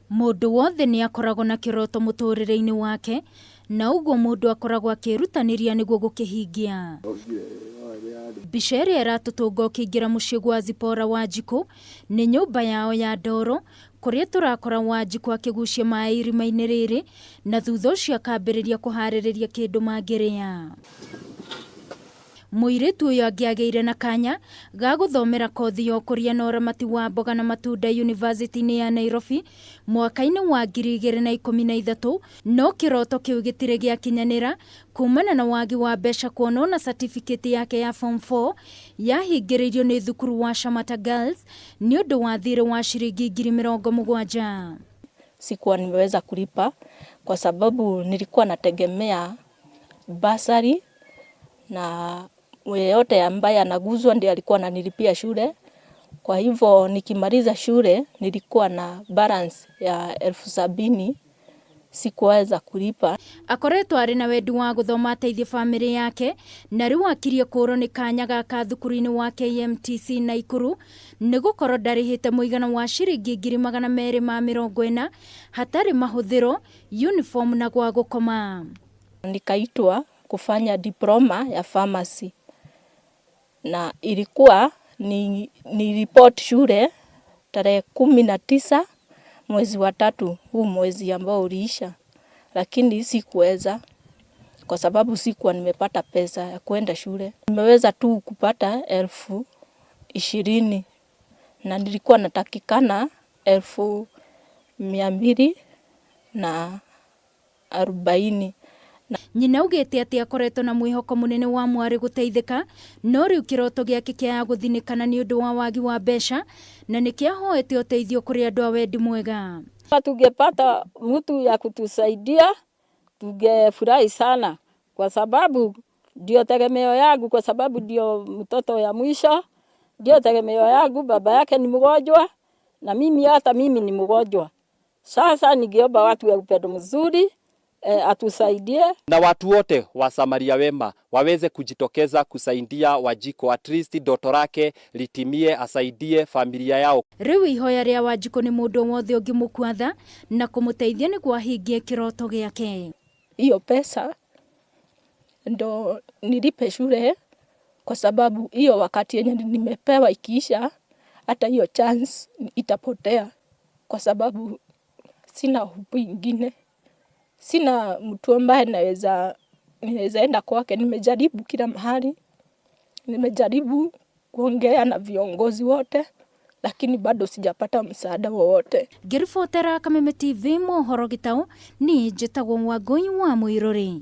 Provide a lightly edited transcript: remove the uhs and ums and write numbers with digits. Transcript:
Mundu wothe ni akoragwo na kiroto muturire-ini wake, na uguo mundu akoragwo akirutaniria niguo gukihingia. Mbica ĩrĩa ĩratutunga ũkĩingĩra mũciĩ gwa Zippora Wanjiku nĩ nyũmba yao ya ndoro, kũrĩa tũrakora Wanjiku akĩgucia maĩ irima-inĩ rĩrĩ, na thutha ũcio akambĩrĩria kũharĩrĩria kĩndũ mangĩrĩa. Muiritu ũyũ angĩagĩire na kanya ga gũthomera kothi ya ũkũria na ũramati wa mboga na matunda University-inĩ ya Nairobi mwaka-ini wa 2013, no kĩroto kĩu gĩtirĩ gĩakinyanĩra kumana na wagi wa mbeca kuonwo na certificate yake ya form 4 yahingĩrĩirio nĩ thukuru wa Shamata Girls nĩ ũndũ wa thirĩ wa shilingi 70,000. Sikuwa nimeweza kulipa kwa sababu nilikuwa nategemea basari na yeyote ambaye anaguzwa ndiye alikuwa ananilipia shule. Kwa hivyo nikimaliza shule nilikuwa na balance ya 70,000, sikuweza kulipa. Akoretwo ari na wendi wa guthoma ateithie family yake, na riu akirie kũrwo nĩ kanya gaka thukuru-inĩ wa KMTC Naikuru nĩ gũkorwo ndarĩhĩte mũigana wa shilingi 240 hatarĩ mahũthĩro, uniform na gwa gũkoma. Nikaitwa kufanya diploma ya pharmacy na ilikuwa ni report shule tarehe 19 mwezi wa 3 huu mwezi ambao uliisha, lakini sikuweza kwa sababu sikuwa nimepata pesa ya kwenda shule. Nimeweza tu kupata 20,000 na nilikuwa natakikana 240. Nyina ugĩte atĩ akoretwo na mwĩhoko mũnene wa mwarĩ gũteithĩka, no rĩu kĩroto gĩake kĩa gũthinĩkana nĩ ũndũ wa wagi wa mbeca, na nĩkĩahoete ũteithio kũrĩ andũ a wendi mwega. Tungepata mtu ya kutusaidia tungefurahi sana, kwa sababu ndio tegemeo yangu, kwa sababu ndio mtoto ya mwisho, ndio tegemeo yangu. Baba yake ni mgonjwa na mimi hata mimi ni mgonjwa. Sasa ningeomba watu wa upendo mzuri atusaidie, na watu wote wa Samaria wema waweze kujitokeza kusaidia Wanjiku, at least ndoto lake litimie, asaidie familia yao. Riu ihoya ria Wanjiku ni mundu wothe ũngĩmũkwatha na kũmũteithia nĩguo ahingie kĩroto gĩake. Hiyo pesa ndo nilipe shule, kwa sababu hiyo wakati yenye nimepewa ikiisha, hata hiyo chance itapotea, kwa sababu sina hope ingine. Sina mtu ambaye naweza enda kwake. Nimejaribu kila mahali, nimejaribu kuongea na viongozi wote, lakini bado sijapata msaada wowote. Ngĩribotera Kameme TV mohoro gĩtaũ, ni njĩtagwo Wangui wa Muiruri.